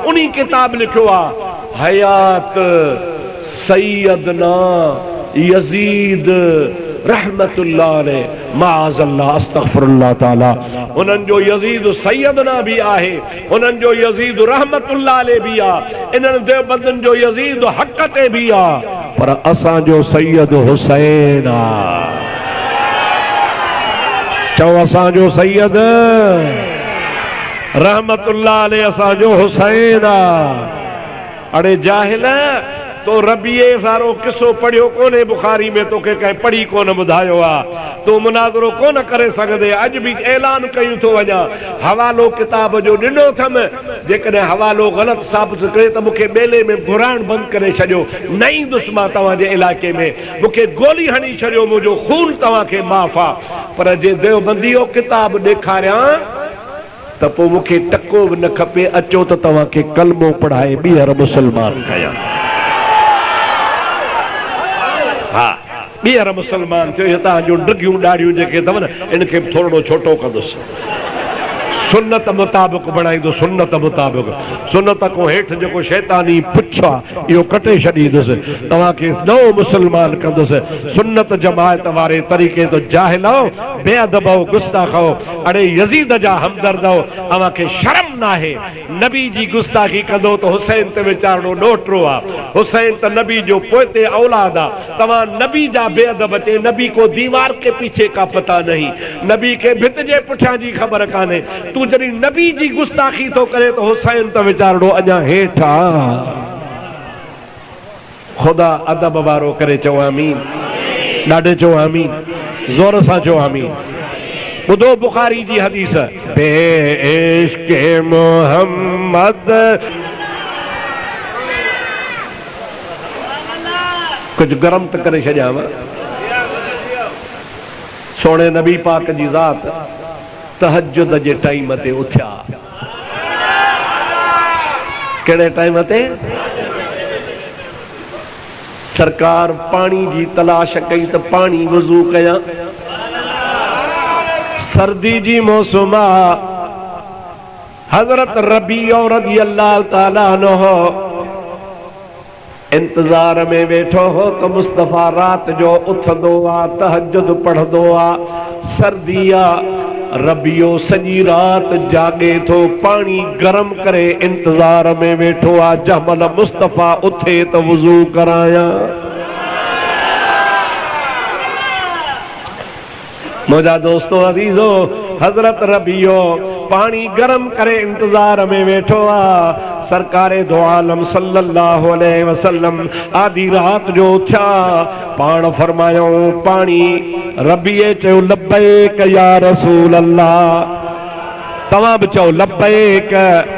उन्हीं किताब लिखो हयात सैयदना यजीद रहमतुल्लाह अलैह माअज़ल्लाह अस्तगफिरुल्लाह ताला। उन्हनि जो यजीद सैयदना भी आहे, उन्हनि जो यजीद रहमतुल्लाह अलैह भी आहे, इन्हनि देवबंदनि जो यजीद हक़ ते भी आहे, पर असां जो सैयद हुसैन आहे। चओ असां जो सैयद रहमतुल्लाह अलैह असां जो हुसैन आहे। अड़े जाहिल तो रबिए सारो किस्सो पढ़ियो कोने बुखारी में, तो के कहीं पढ़ी कोन ॿुधायो आहे, तो मुनाज़रो कोन करे सघंदे। अॼु बि ऐलान कयूं थो वञा, हवालो किताब जो ॾिनो अथमि, जेकॾहिं हवालो ग़लति साबित करे त मूंखे ॿेले में घुराइण बंदि करे छॾियो, न ईंदुसि मां तव्हांजे इलाइक़े में, मूंखे गोली हणी छॾियो, मुंहिंजो खून तव्हांखे माफ़ आहे। पर जे देवबंदीअ किताब ॾेखारियां त पोइ मूंखे टको बि न खपे, अचो त तव्हांखे कलमो पढ़ाए ॿीहर मुसलमान कयां। हाँ, ॿीहर मुसलमान थियो। हितां जो डिगियूं ॾाढ़ियूं जेके अथव न, इनखे थोरो छोटो कंदुसि, सुन्नत मुताबिक़ बणाईंदो, सुन्नत मुताबिक़। सुन्नत को हेठि जेको शैतानी पुछ आहे इहो कटे छॾींदुसि, तव्हांखे नओं मुसलमान कंदुसि, सुन्नत जमायत वारे तरीक़े तो जाहिल हो, बेअदब हो, गुस्ताख हो, अड़े यजीद जा हमदर्द हो, तव्हांखे शर्म न आहे। नबी जी गुस्ताखी कंदो तो हुसैन ते वीचारो ॾोटरो आहे, हुसैन त नबी जो पोते औलाद आहे, तव्हां नबी जा बेअदब चे। नबी को दीवार के पीछे का पता नहीं, नबी के भित जे पुठियां जी ख़बर कान्हे। तू जॾहिं नबी जी गुस्ताखी तो करे तो हुसैन त वीचारो अञा हेठा। खुदा अदब वारो करे चओ आमीन, ॾाढे चओ आमीन, ज़ोर सां चओ आमीन। ॿुधो बुखारी जी हदीस, बेइश्क़ मोहम्मद कुछ गरम त करे छॾियांव। सोने नबी पाक जी ज़ात तहज्जुद जे टाइम ते उथिया। कहिड़े टाइम ते? सरकार पानी जी तलाश कई त पानी वज़ू कयां, सर्दी जी मौसम आ। हज़रत रबीअ रज़ियल्लाहु ताला अन्हु इंतजार में वेठो हो त मुस्तफ़ा रात जो उथंदो आ, तहज्जुद पढ़ंदो आ। सर्दी आ, रबियो सॼी रात जागे थो, पानी गरम करे इंतजार में वेठो आ, जमल मुस्तफ़ा उथे त वुज़ू करायां। मुझा दोस्तों अजीजो, हजरत रबियो पानी गरम करे इंतजार में वेठो आ। सरकारे दो आलम सल्लल्लाहु अलैहि वसल्लम आधी रात जो उथिया, पाण फरमायो पानी। रबिए चयो लब्बैक या रसूल अल्लाह। तव्हां बि चओ लब्बैक,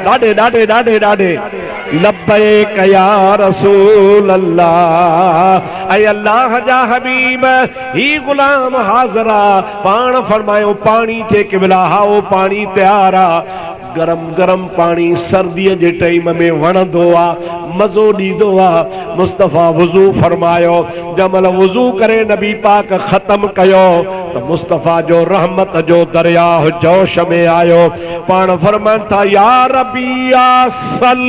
ॾाढे ॾाढे ॾाढे ॾाढे लब्बैक या रसूल अल्लाह। ऐ अल्लाह जा हबीब, ही गुलाम हाज़रा। पाण फरमायो पानी चे क़िबला हाओ, पानी तैयार आ। गरम गरम पानी सर्दीअ जे टाइम में वणंदो आ, मज़ो ॾींदो आ। मुस्तफ़ा वुज़ू फरमायो, जमल वुज़ू करे नबी पाक ख़त्म कयो त मुस्तफ़ा जो रहमत जो दरिया जोश में आयो। पाण फरमान था या रबिया सल,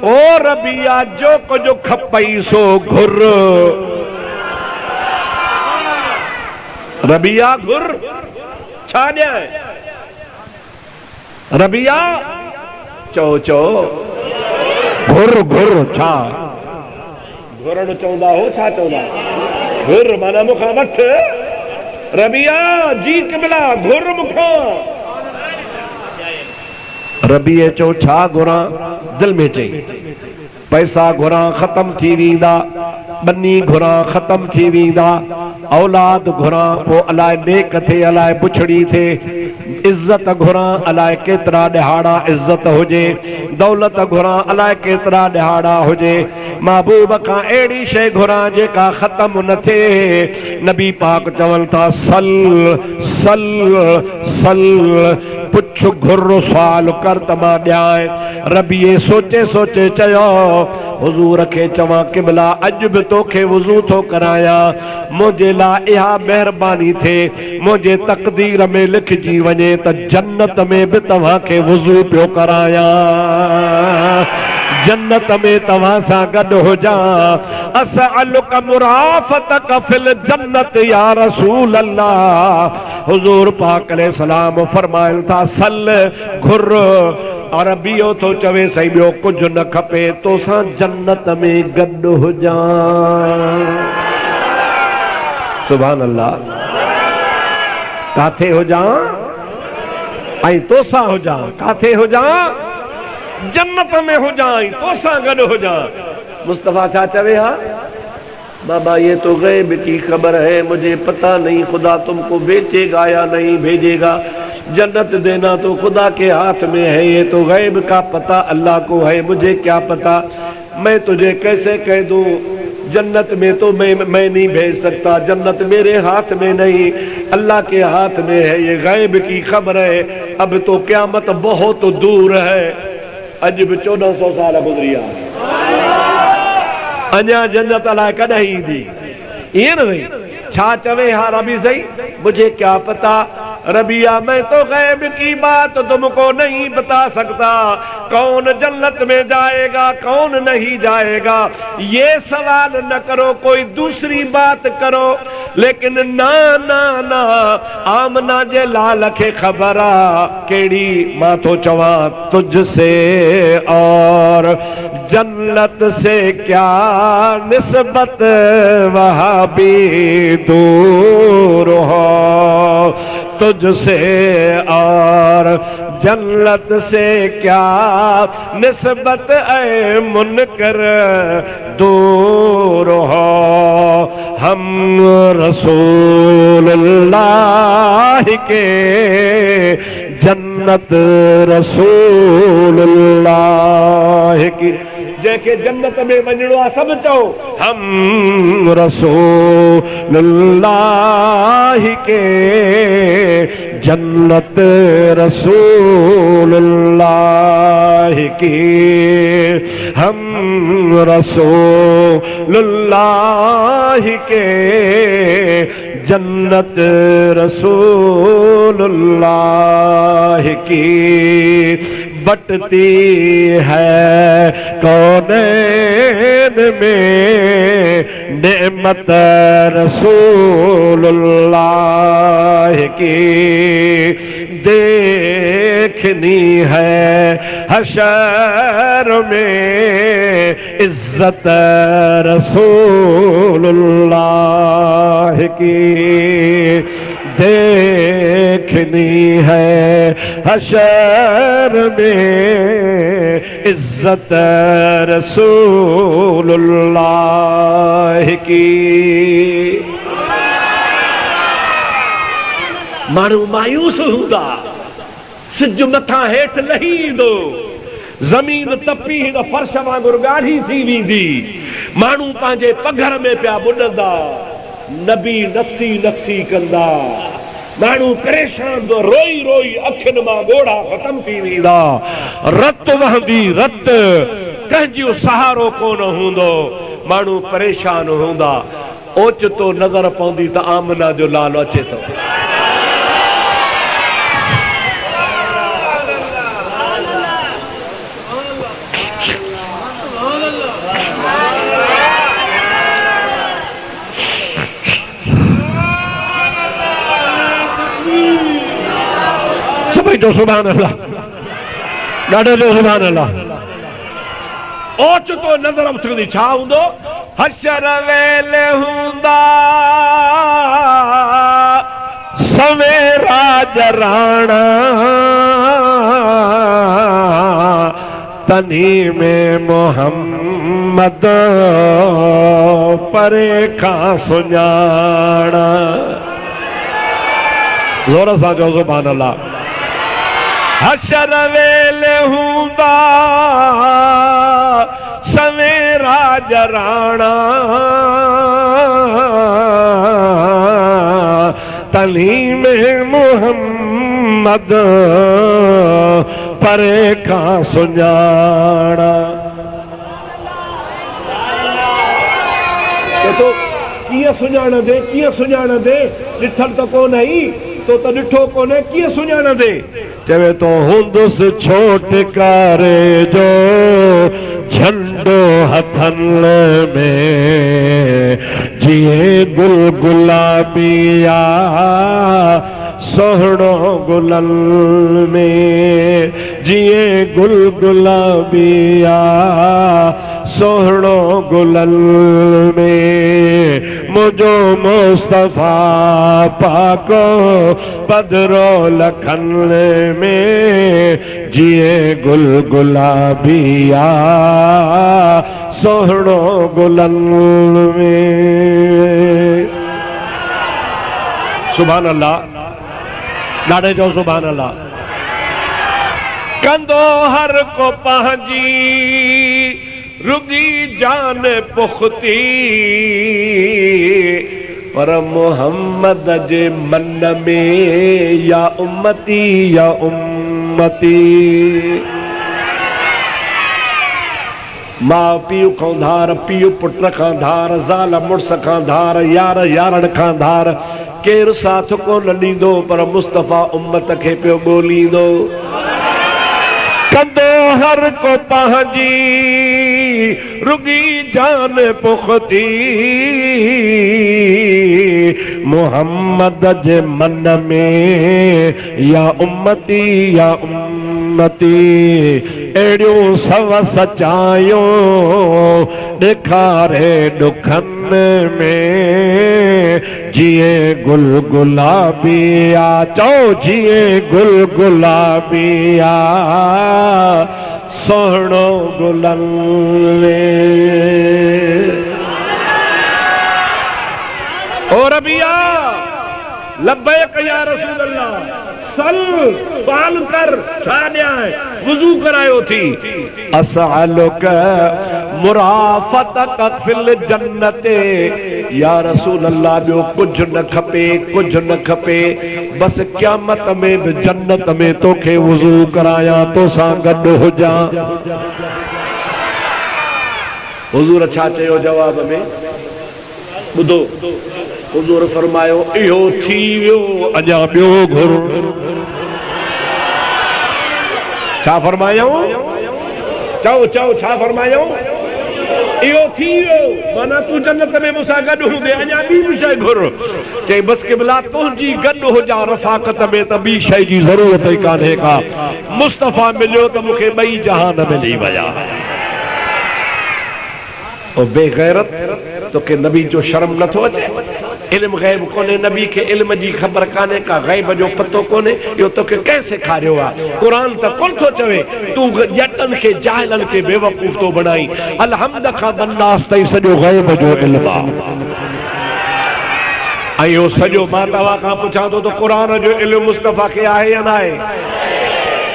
ओ रबिया जो कुछ खपई सो घुर। रबिया घुर छा ॾियां? रबिया चो चो घुर घुर छा? घुरण चवंदा हो, छा चवंदा? घुर माना मुखां वठ। रबिया जी क़िबला घुर मुखां। रबिए चो छा घुरां? दिल में चई पैसा घुरां ख़त्म थी वेंदा, बन्नी घुरां ख़त्म थी वेंदा, औलाद घुरां पोइ अलाए नेक थे अलाए पुछड़ी थे, इज्जत घुरां अलाए केतिरा ॾिहाड़ा इज्जत हुजे, दौलत घुरां अलाए केतिरा ॾिहाड़ा हुजे, महबूब खां अहिड़ी शइ घुरां जेका ख़त्म न थिए। नबी पाक चवनि था सल सल सल, पुछ घुर सुवाल कर त मां ॾियां। रबिए सोचे सोचे चयो हुज़ूर खे चवां क़िबला अॼु बि तोखे वुज़ू थो करायां, मुंहिंजे लाइ इहा महिरबानी थिए, मुंहिंजे तक़दीर में लिखजी वञे त जन्नत में बि तव्हांखे वुज़ू पियो करायां। जन्नत में तवां सां गॾु हुजां। असअलुक मुराफ़तक फिल जन्नत या रसूल अल्लाह। हुजूर पाक अलैहिस्सलाम फरमाइनि था सल घुर। अरबियो तो चवे सही ॿियो कुझु न खपे तोसां जन्नत में गॾु हुजां। सुभान अल्लाह। काथे हुजां ऐं तोसां हुजां। काथे हुजां जन्नत में हुजां ऐं तोसां गॾु हुजां। मुस्तफ़ा छा चवे हा बाबा ये तो गैब की खबर है मुझे पता नहीं खुदा तुमको बेचेगा या नहीं भेजेगा। जन्नत देना तो खुदा के हाथ में है ये तो गैब का पता अल्लाह को है मुझे क्या पता। मैं तुझे कैसे कह दूं जन्नत में तो मैं नहीं भेज सकता। जन्नत मेरे हाथ में नहीं अल्लाह के हाथ में है ये गैब की खबर है। अब तो क़यामत बहुत दूर है। अज भी 1400 साल गुजरिया अञा जन्नत अलाए कॾहिं ईंदी। ईअं न सही छा चवे हा रबी सही मुझे क्या पता। रबिया मैं तो गैब की बात तुमको नहीं बता सकता। कौन जन्नत में जाएगा कौन नहीं जाएगा ये सवाल न करो कोई दूसरी बात करो। लेकिन ना ना ना आमना जे लाल खे खबर आ केड़ी मां तो चवा तुझसे और जन्नत से क्या निस्बत वहाँ भी दूर हो। तुझसे और जन्नत से क्या निस्बत ऐ मुनकर दूर हो। हम रसूलुल्लाह के जन्नत रसूलुल्लाह की जैके जन्नत में वञणो आहे सब चओ हम रसूलुल्लाह के जन्नत रसूलुल्लाह की। हम रसूलुल्लाह के जन्नत रसूलुल्लाह की। बटती है कौनैन में नेमत रसूलुल्लाह की। देखनी है हशर में इज्जत रसूलुल्लाह की। देखनी है हशर में इज्जत रसूलुल्लाह की। माण्हू मायूस हूंदा सिज मथां हेठि लही ईंदो ज़मीन तपी हिन फर्श वांगुरु ॻाढ़ी थी वेंदी। माण्हू पंहिंजे पघर में पिया ॿुॾंदा नबी नफ़्सी नफ़्सी कंदा। माण्हू परेशान तो रोई रोई अखियुनि मां ॻोढ़ा ख़तम थी वेंदा। रत वहंदी रत कंहिंजो सहारो कोन हूंदो। माण्हू परेशान हूंदा। ओचितो नज़र पवंदी त आमना जो लाल अचे थो। जो सुभान अल्लाह ॾाढो जो सुभान अल्लाह। ओचितो नज़र उथंदी छा हूंदो हशर वेल हूंदा सवेरा जराणा तनी में मोहम्मद परे खां सुञाणा। ज़ोर सां चओ सुभान अल्लाह। हशर वेल हूंदा सवेरा जराणा तलीम मोहम्मद परे खां सुञाणा। तो कीअं सुञाणंदे ॾिठल त कोन आई तो ॾिठो कोन्हे कीअं सुञाणंदे? चवे तो हुंदुस छोटकारे जो झंडो हथन में, जिए गुल गुलाबिया सोहणो गुलन में, जिए गुल गुलाबिया सोहणो गुलन में, मुझो मुस्तफा पाको पदरो लखन में, जिए गुल गुलाबिया सोहणो गुलन में। सुभान अल्लाह, लाडे जो सुभान अल्लाह। कंदो हर को पंहिंजी रुगी जान पुख्ती, पर मोहम्मद जे मन में या उम्मती या उम्मती। मां पीउ खां धार, पीउ पुट खां धार, ज़ाल मुड़स खां धार, यार यारन खां धार, केर साथ कोन ॾींदो पर मुस्तफ़ा उम्मत खे पियो ॻोल्हींदो। कंदो हर को पंहिंजी रुगी जान पुख्ती, मोहम्मद जे मन में या उम्मती या उम्मती। अहिड़ियूं सव सचायूं ॾेखारे ॾुखन में, जिए गुल गुलाबिया, चओ जिए गुल गुलाबिया सोहणो गुलन में। ओ रबिया लब्बैक या रसूल अल्लाह, सल सवाल कर, छा ॾियां? वुज़ू करायो थी। असअलुक मुराफतक फिल जन्नते, या रसूल अल्लाह ॿियो कुझु न खपे, कुझु न खपे, बस क़यामत में बि जन्नत में तोखे वुज़ू करायां, तोसां गॾु हुजां। हुज़ूर छा चयो जवाब में? ॿुधो, हुज़ूर फरमायो इहो थी वियो, अञा ॿियो घुर। छा फरमायो? चओ चओ छा फरमायो? इहो थी वियो, माना तू जन्नत में मूंसां गॾु हूंदे, अञा ॿी बि शइ घुर। चई बस क़िबला तुंहिंजी गॾु हुजां रफ़ाक़त में, त ॿी शइ जी ज़रूरत ई कान्हे का। मुस्तफ़ा मिलियो त मूंखे ॿई जहान मिली विया। ओ बेगैरत, तोखे नबी जो शर्म नथो अचे? इल्म गैब कोने, नबी के इल्म जी ख़बर काने का, गैब जो पतो कोने, इहो तोखे कंहिं सेखारियो आहे? क़ुरान त कोन थो चवे तूं ॼटनि खे जाहिलनि खे बेवकूफ़ थो बणाई। अलहम्द खां दन्नास ताईं सॼो गैब जो इल्म आहे। ऐं इहो सॼो मां तव्हां खां पुछां थो त क़ुरान जो इल्म मुस्तफ़ा खे आहे या न आहे?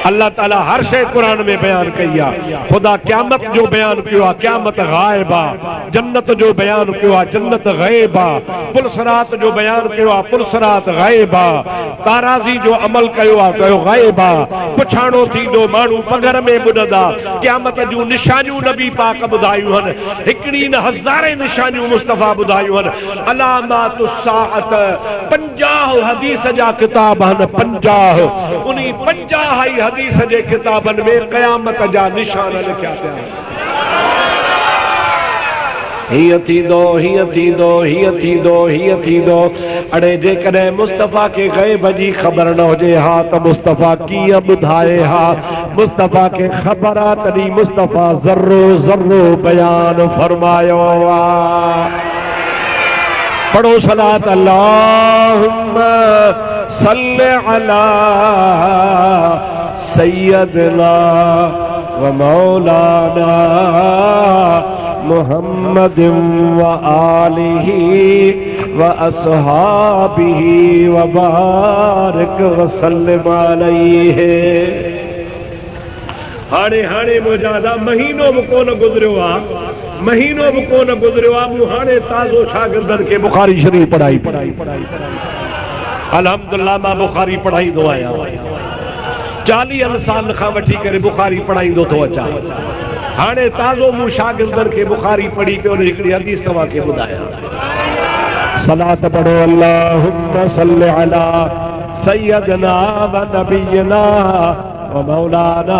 अल्लाह ताला हर शइ कुरान में बयान कई आहे। खुदा क़यामत जो बयान कियो आहे, क़यामत गायब आहे। जन्नत जो बयान कियो आहे, जन्नत गैब आहे। पुलसरात जो बयान कियो आहे, पुलसरात गैब आहे। ताराज़ी जो अमल कयो आहे, कयो गैब आहे। पुछाणो थींदो, माण्हू पघर में ॿुधंदा। क़यामत जूं निशानियूं नबी पाक ॿुधायूं आहिनि, हिकिड़ी न हज़ारे निशानियूं मुस्तफ़ा ॿुधायूं आहिनि। अलामातु साअत 50 हदीस जा किताब आहिनि, 50 उन 50 हदीस जे किताबनि में क़यामत जा निशान लिखिया पिया आहिनि। हीअं थींदो, हीअं थींदो, हीअं थींदो, हीअं थींदो। अड़े जेकॾहिं मुस्तफ़ा खे गैब जी ख़बर न हुजे हा त मुस्तफ़ा कीअं ॿुधाए हा? मुस्तफ़ा खे ख़बर आहे तॾहिं मुस्तफ़ा ज़र्रो ज़र्रो बयान फरमायो आहे। पढ़ो सलात अल्लाहुम्मा सल्लि अला सैयदना व मौलाना मुहम्मद व आलिही व अस्हाबिही व बारिक व सल्लिम अलैहि। हाणे हाणे मुजादा महीनो भी कोन गुज़रियो आहे, महीनो भी कोन गुज़रियो आहे, मूं हाणे ताज़ो शागिर्दनि खे बुखारी शरीफ़ पढ़ाई। अल्हम्दुलिल्लाह मां बुखारी पढ़ाईंदो आहियां। 40 साल खां वठी करे बुखारी पढ़ाईंदो थो अचां। हाणे ताज़ो मूं शागिर्दनि खे बुखारी पढ़ी पियो, हिकिड़ी हदीस तव्हांखे ॿुधायां। सलात पढ़ो, अल्लाहुम्मा सल्लि अला सैयदना व नबीना व मौलाना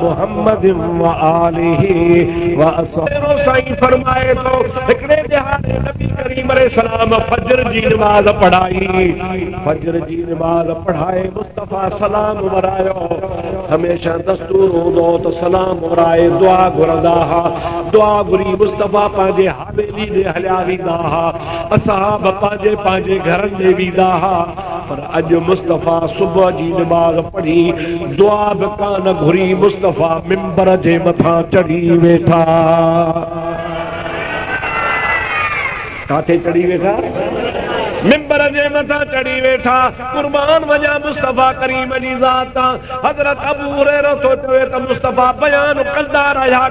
मुहम्मद व आलिहि व असहाबो। साईं फरमाए तो हिकड़े ॾिहाड़े नबी करीम अलैहिस्सलाम फजर जी नमाज पढ़ाई। फजर जी नमाज पढ़ाए मुस्तफ़ा सलाम वरायो। हमेशा दस्तूर हूंदो तो सलाम वराए दुआ घुरंदा हा। दुआ घुरी मुस्तफ़ा पंहिंजे हवेली ॾे हलिया वेंदा हा। असहाब पंहिंजे पंहिंजे घरनि ॾे वेंदा हा। पर अॼु मुस्तफ़ा सुबुह जी नमाज पढ़ी दुआ बि कान घुरी मुस्तफ़ा मिंबर जे मथां चढ़ी वेठा। काथे चढ़ी वेठा? मिंबर जे मथां चढ़ी वेठा। कुर्बान वञा मुस्तफ़ा करीम जी ज़ात। हज़रत अबू हुरैरा तो चवे त मुस्तफ़ा बयान कंदा रहिया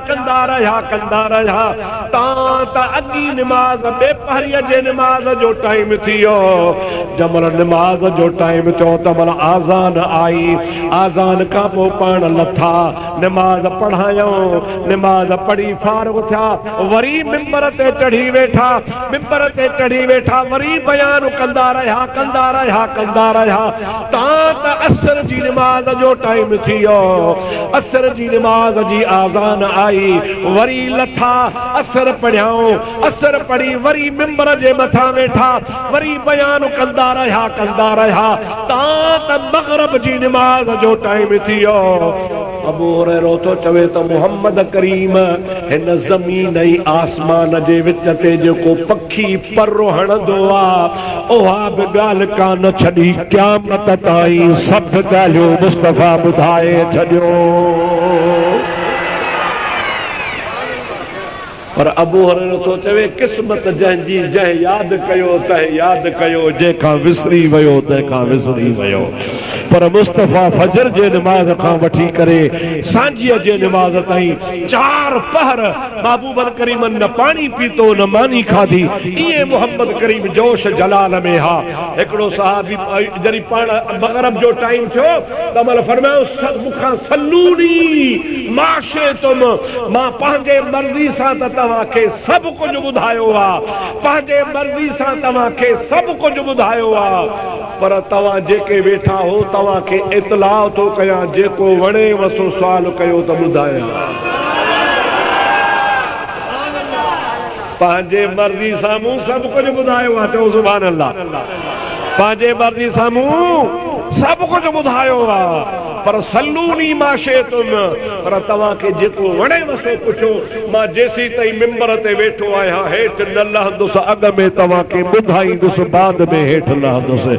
तां त अॻी नमाज़ बेपहरीअ जे नमाज़ जो टाइम थियो। जमल नमाज़ जो टाइम थियो तमल आज़ान आई। आज़ान खां पोइ पाण लथा नमाज़ पढ़ायूं। नमाज़ पढ़ी फारिग थिया वरी मिंबर ते चढ़ी वेठा। मिंबर ते चढ़ी वेठा वरी बयान कंदा रहिया तां त असर जी नमाज जो टाइम थियो। असर जी नमाज जी आज़ान आई वरी लथा असर पढ़ियाऊं। असर पढ़ी वरी मिंबर जे मथां वेठा वरी बयान कंदा रहिया तां त मग़रिब जी नमाज जो टाइम थियो। अबू हुरैरा तो चवे त मुहम्मद करीम हिन ज़मीन ऐं आसमान जे विच ते जेको पखी पर हणंदो आहे उहा बि ॻाल्हि कान छॾी क़यामत ताईं सभु ॻाल्हियूं मुस्तफ़ा ॿुधाए छॾियो। पर अबू हुरैरा तो चवे क़िस्मत जंहिं यादि कयो तंहिं यादि कयो, जंहिंखां विसरी वियो तंहिंखां विसरी वियो। पर मुस्तफ़ा फजर जे नमाज़ खां वठी करे सांझीअ जे नमाज़ ताईं 4 पहर महबूबन करीम न पानी पीतो न मानी खाधी। इहे मोहम्मद करीम जोश जलाल में हा। हिकिड़ो सहाबी जॾहिं पाण मग़रिब जो टाइम थियो त महिल फरमायो मूंखां सल्लूनी माशे तुम, मां पंहिंजे मर्ज़ी सां त तव्हांखे सभु कुझु ॿुधायो आहे। पंहिंजे मर्ज़ी सां तव्हांखे सभु कुझु ॿुधायो आहे। पर तव्हां जेके वेठा हो तव्हांखे इतलाउ थो कयां जेको वणे वसो सुवाल कयो त ॿुधायां। पंहिंजे मर्ज़ी साम्हूं सभु कुझु ॿुधायो आहे। चओ सुभान अल्लाह। पंहिंजे मर्ज़ी साम्हूं सभु कुझु ॿुधायो आहे। पर सल्लूनी माशे तुम, पर तव्हांखे जेको वणे वसो पुछो। मां जेसी ताईं मिंबर ते वेठो आहियां हेठि न लहंदुसि, अॻ में तव्हांखे ॿुधाईंदुसि, बाद में हेठि लहंदुसि।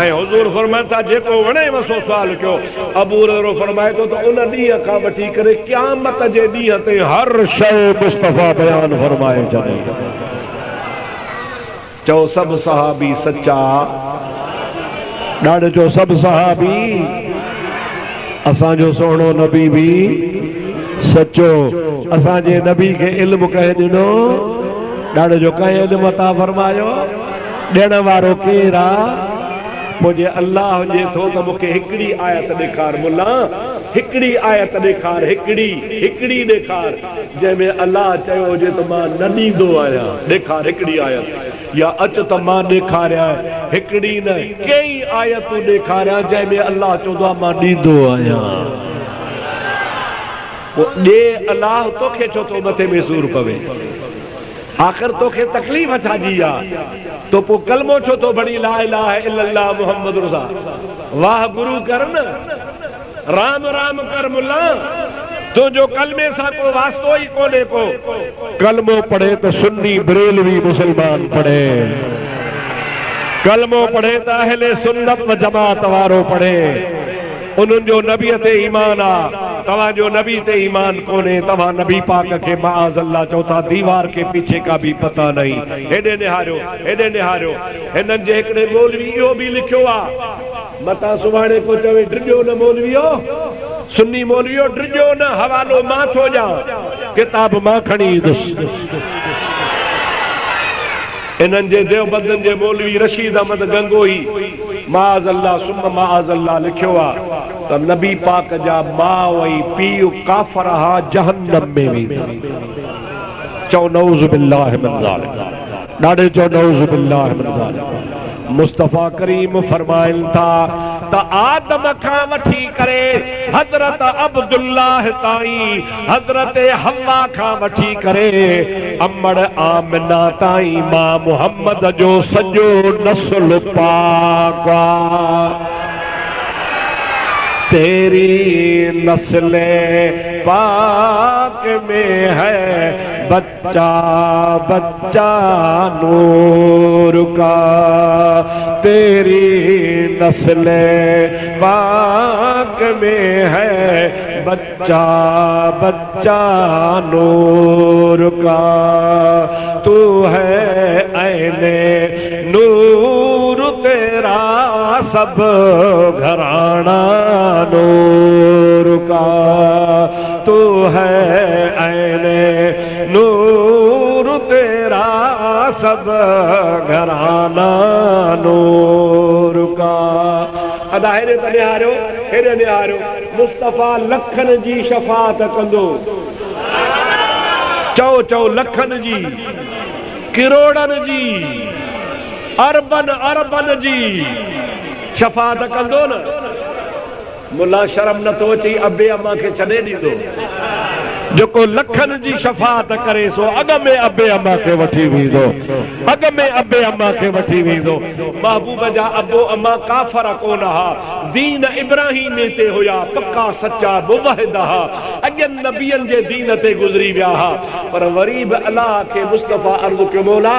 ऐं हुज़ूर फरमाए था जेको वणे वसो सुवाल कयो। अबू हुरैरा फरमाए थो त उन ॾींहं खां वठी करे क़यामत जे ॾींहं ते हर शइ मुस्तफ़ा बयान फरमाए छॾी। चओ सभु सहाबी सच्चा, ॾाढो चओ सभु सहाबी। असांजो सोहणो नबी भी सचो। असांजे नबी खे इल्मु कंहिं ॾिनो, ॾाढो जो कंहिं इल्मु अता फरमायो। ॾियण वारो केरु आहे? मुंहिंजे अल्लाह हुजे थो त मूंखे हिकिड़ी आयत ॾेखार मुल्ला, हिकिड़ी आयत ॾेखार, हिकिड़ी ॾेखार जंहिंमें अल्लाह चयो हुजे त मां न ॾींदो आहियां। ॾेखार हिकिड़ी आयत। या अच त मां ॾेखारियां हिकिड़ी न कई आयतूं ॾेखारियां जंहिंमें अल्लाह चवंदो आहे मां ॾींदो आहियां। पोइ ॾे अल्लाह तोखे छो थो मथे में सूर पवे? आख़िर तोखे तकलीफ़ छा जी आहे? तो पोइ कलमो छो थो भणी ला इलाहा इल्लल्लाह मुहम्मद रसूल। वाह गुरु कर न, राम राम कर मुल्ला। तुझो कलमे सां को वास्तो ही कोने को। कलमो पढ़े तो सुन्नी बरेलवी मुसलमान पढ़े, कलमो पढ़े तो अहले सुन्नत व जमात वारो पढ़े। उन्हनि जो नबी ते ईमान आ, तव्हांजो नबी ते ईमान कोने। तव्हां नबी पाक के माअज़ अल्लाह चओ था दीवार के पीछे का भी पता नहीं। हेॾे निहारियो हिननि जे हिकिड़े मौलवी इहो बि लिखियो आ, मता सुभाणे को चवे ड्रिजो न मौलवियो, सुन्नी मौलवियो ड्रिजो न, हवालो मां थो ॾियां, किताब मां खणी ईंदुसि। इन्हनि जे देवबंदनि जे मौलवी रशीद अहमद गंगोही माअज़ अल्लाह सुम माअज़ अल्लाह लिखियो आ त नबी पाक जा माउ ऐं पीउ काफ़र हा, जहन्नम में वेंदा। चओ नऊज़ बिल्लाह मिन ज़ालिक। ॾाढे चओ नऊज़ बिल्लाह मिन ज़ालिक। मुस्तफ़ा करीम फरमाइल था त आदम खां वठी करे हज़रत अब्दुल्लाह ताईं, हज़रत हव्वा खां वठी करे अम्मड़ आमिना ताईं मां मुहम्मद जो सॼो नस्ल पाक तेरी नस्ल पाक में है बच्चा बच्चा नूर का, तेरी नस्ल पाक में है बच्चा बच्चा नूर का। तू है ऐने नूर तेरा सब घराना नूर का, तू है ऐने नूर तेरा सब घराना नूर का। अदा हेरे त निहारो, हेरे निहारो मुस्तफ़ा लखन जी शफ़ात कंदो। चओ चओ लखन जी, किरोड़न जी, अरबन अरबन जी शफ़ात कंदो न। मुला शर्म न तो अची अबे अम्मा के छॾे ॾींदो। जेको लखन जी शफ़ात करे सो अग में अबे अम्मा के वठी वेंदो, अग में अबे अम्मा के वठी वेंदो। महबूब जा अबो अम्मा काफ़र कोन हा, दीन इब्राहिम ते हुया, पक्का सच्चा मुवहिद हा, अॻियनि नबियनि जे दीन ते गुज़री विया हा। पर वरी बि अलाह के मुस्तफ़ा अर्ज़ु कयो, मौला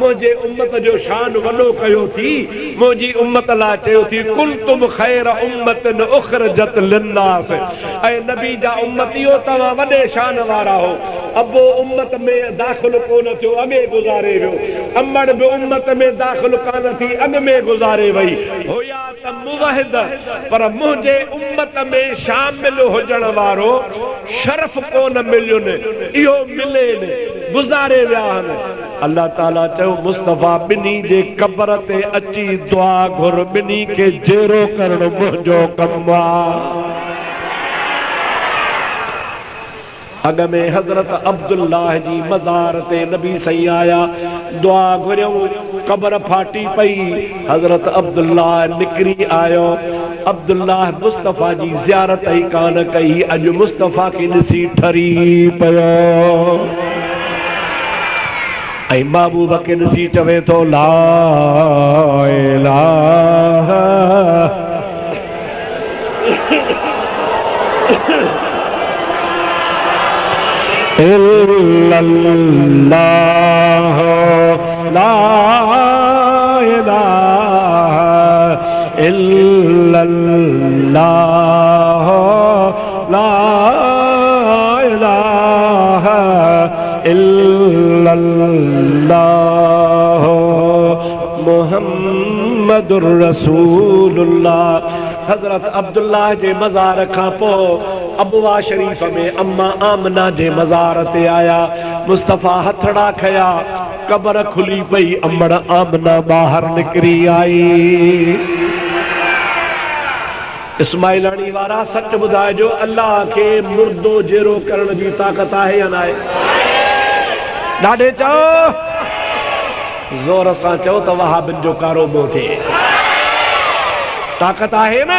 मुंहिंजे उम्मत जो शान वॾो कयो थी, मुंहिंजी उम्मत लाइ चयो थी कुंतुम खैर उम्मतिन उख़्रजत लिन्नास। ऐं नबी जा उम्मतियो तव्हां वॾे शान वारा हो। अबो उम्मत में दाख़िल कोन थियो, अॻे गुज़ारे वियो। अम्मड़ बि उम्मत में दाख़िल कान थी, अॻ में गुज़ारे वई। हुया त मुवहिद, पर मुंहिंजे उम्मत में शामिल हुजण वारो शरफ़ कोन मिलियो न, इहो मिले न, गुज़ारे विया आहिनि। अल्लाह ताला चयो मुस्तफ़ा ॿिन्ही जे क़ब्र ते अची दुआ घुर, ॿिन्ही खे जेरो करणु मुंहिंजो कमु आहे। अग में हज़रत अब्दुल्लाह जी मज़ार ते नबी सही आया, दुआ घुरियऊं, क़ब्र फाटी पई, हज़रत अब्दुल्लाह निकिरी आयो। अब्दुल्लाह मुस्तफ़ा जी ज़ियारत ही कान कई, अॼु मुस्तफ़ा खे ॾिसी ठरी पियो। ऐं महबूब खे ॾिसी चवे थो ला इलाहा इल्लल्लाह, ला इलाहा इल्लल्लाह, ला इलाहा इल्लल्लाह मुहम्मदुर रसूलुल्लाह। हज़रत अब्दुल्लाह जे मज़ार खां पोइ अबवा शरीफ में अम्मा आमना जे मज़ार ते आया। मुस्तफ़ा हथड़ा खया, क़ब्र खुली पई, अम्मड़ आमना ॿाहिर निकिरी आई। इस्माइलानी वारा सच ॿुधाइजो, अल्लाह खे मुर्दो जेरो करण जी ताक़त आहे या न आहे? ॾाढे चओ, ज़ोर सां चओ त वहाबिन जो कारोबो थिए। ताक़त आहे न?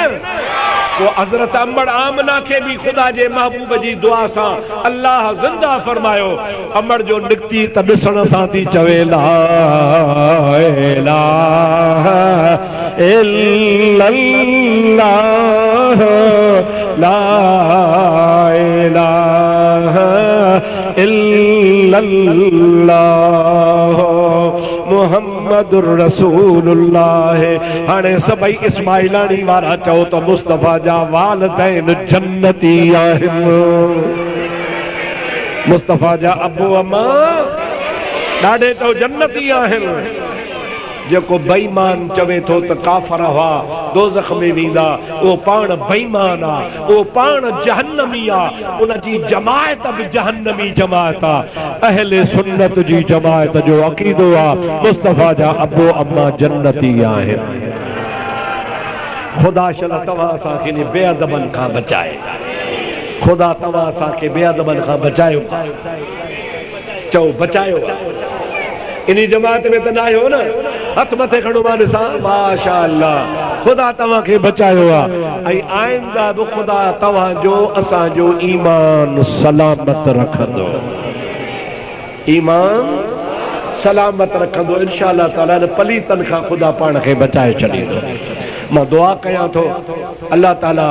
वो हज़रत अम्मड़ आमना के भी खुदा जे महबूब जी दुआ सा अल्लाह जिंदा फरमायो। अम्मड़ जो निकती त ॾिसण सां थी चवे ला इलाहा इल्लल्लाह, ला इलाहा इल्लल्लाह मुहम्मदुर रसूलुल्लाह। हाणे सभई इस्माइलानी वारा चओ तो मुस्तफ़ा जा वालिदैन जन्नती आहिनि। मुस्तफ़ा जा अबू अम्मा ॾाढे तो जन्नती आहिनि। जेको बेईमान चवे तो त काफ़र हुआ दोज़ख में वेंदा, वो पाण बेईमान आ, वो पाण जहन्नमी आ, उन जी जमायत भी जहन्नमी जमायत आ। अहले सुन्नत जी जमायत जो अक़ीदो आ मुस्तफ़ा जा अबू अम्मा जन्नती आहिनि। खुदा शल तव्हां असांखे बेअदबनि खां बचाए, खुदा तव्हां असांखे बेअदबनि खां बचायो। चओ बचायो। इन जमात में त न आहियो न? हथ मथे खड़ो मां ॾिसां माशाअल्लाह खुदा तव्हां खे बचायो आहे ऐं आइंदा बि खुदा तव्हांजो असांजो ईमान सलामत रखंदो ईमान सलामत रखंदो इंशाअल्लाह ताला इन पलीतन खां खुदा पाण खे बचाए छॾींदो मां दुआ कयां थो अल्लाह ताला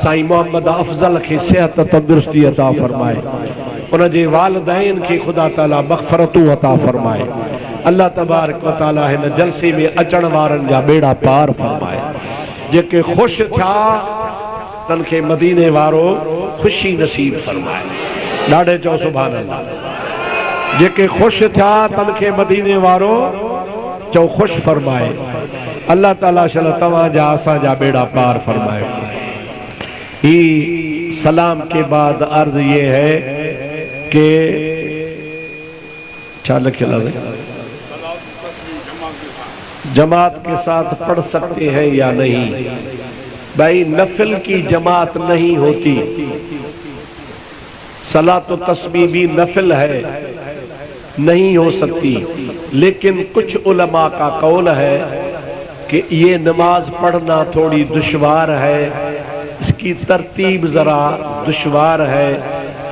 साईं मोहम्मद अफजल खे सेहत तंदुरुस्ती अता फरमाए उन जे वालिदैन खे खुदा ताला मग़फ़िरतूं अता फरमाए अल्लाह तबारक व तआला हिन जलसे में अचण वारनि जा बेड़ा पार फरमाए जेके खुश थिया तन खे मदीने वारो खुशी नसीब फरमाए ॾाढे चओ सुभान अल्लाह जेके खुश थिया तन खे मदीने वारो चओ खुश फरमाए अल्लाह ताला शल तवां जा असां जा बेड़ा पार फरमाए ही सलाम के बाद अर्ज ये है कि क्या लिखे जमात के साथ पढ़ सकते हैं या नहीं भाई नफिल की जमात नहीं होती सलात व तस्बीह भी नफिल है नहीं हो सकती लेकिन कुछ उलमा का कौल है कि ये नमाज पढ़ना थोड़ी दुश्वार है इसकी तरतीब जरा दुश्वार है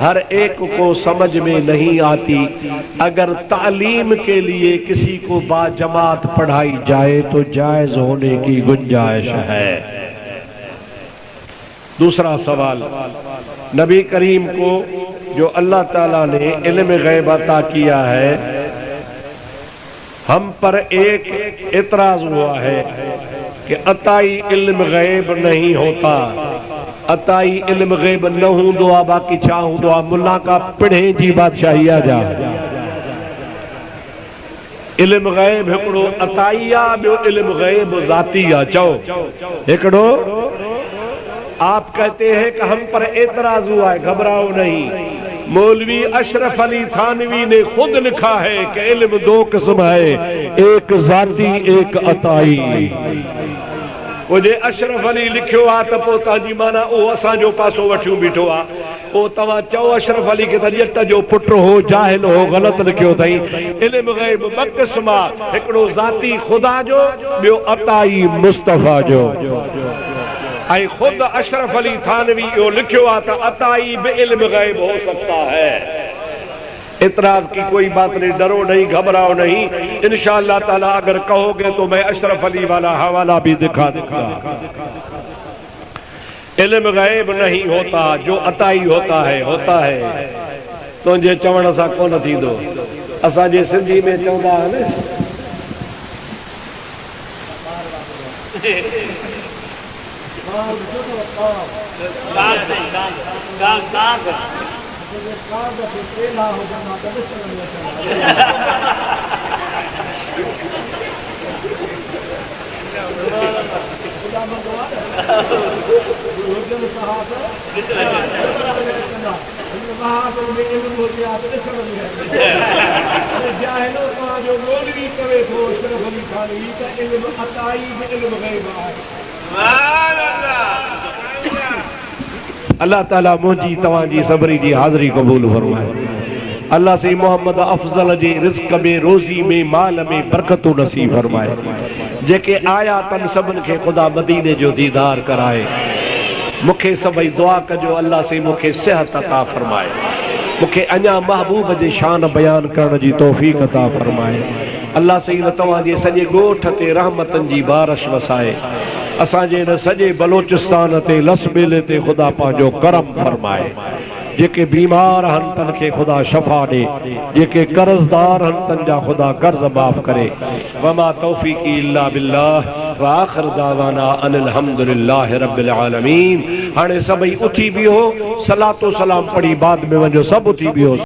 हर एक को समझ में नहीं आती अगर तालीम के लिए किसी को बाजमात पढ़ाई जाए तो जायज होने की गुंजाइश है। दूसरा सवाल नबी करीम को जो अल्लाह ताला ने इल्म गैब अता किया है हम पर एक इतराज हुआ है कि अताई इल्म गैब नहीं होता अताई इल्म गैब न हूंदो आहे बाक़ी छा हूंदो आहे मुल्ला का पिढ़े जी बादशाही आहे जा इल्म गैब हिकिड़ो अताई आहे ॿियो इल्म गैब ज़ाती आहे चओ हिकिड़ो आप कहते हैं कि हम पर एतराज हुआ है घबराओ नहीं मौलवी अशरफ अली थानवी ने खुद लिखा है कि इल्म दो किस्म है एक ज़ाती एक अताई वो जे अशरफ अली लिखियो आ त पोइ तव्हांजी माना उहो असांजो पासो वठियूं बीठो आहे पोइ तव्हां चओ अशरफ अली खे त ॼट जो पुटु हो जाहिल हो ग़लति लिखियो अथई इल्म गैब ॿ क़िस्म आहे हिकिड़ो ज़ाती ख़ुदा जो ॿियो अताई मुस्तफ़ा जो आई खुद अशरफ अली थानवी यो लिखियो आ था अताई भी इल्म गैब हो सकता है इतराज की कोई बात नहीं डरो नहीं घबराओ नहीं इंशाअल्लाह ताला अगर कहोगे तो मैं अशरफ अली वाला हवाला भी दिखा दूंगा इल्म गैब नहीं होता जो अताई होता है तो जे चवण सा कोन थींदो असा जे सिंधी में चवंदा आहिनि अल्लाह ताला मुझी तवांजी सबरी जी हाज़री कबूल फरमाए अल्लाह से मोहम्मद अफजल जे रिज़्क में रोज़ी में माल में बरकतू नसीब फरमाए जेके आया तन सबन के खुदा मदीने जो दीदार कराए मुखे सभई दुआ कजो अल्लाह से मुखे सेहत अता फरमाए मुखे अञा महबूब जे शान बयान करण जी तौफीक अता फरमाए अल्लाह से इन तवांजे सॼे ॻोठ ते रहमतन जी बारिश वसाए असांजे इन सॼे बलोचिस्तान ते लसबेले ते खुदा पंहिंजो करम फरमाए जेके बीमार हन तन के खुदा शफा दे जेके कर्जदार हन तन जा खुदा कर्ज माफ करे वमा तौफीकी इल्ला बिल्लाह व आखिर दावाना अनिल हम्दुलिल्लाहि रब्बिल आलमीन हाणे सभई उथी बिहो सलातो सलाम पढ़ी बाद में वञो सब उथी बिहो।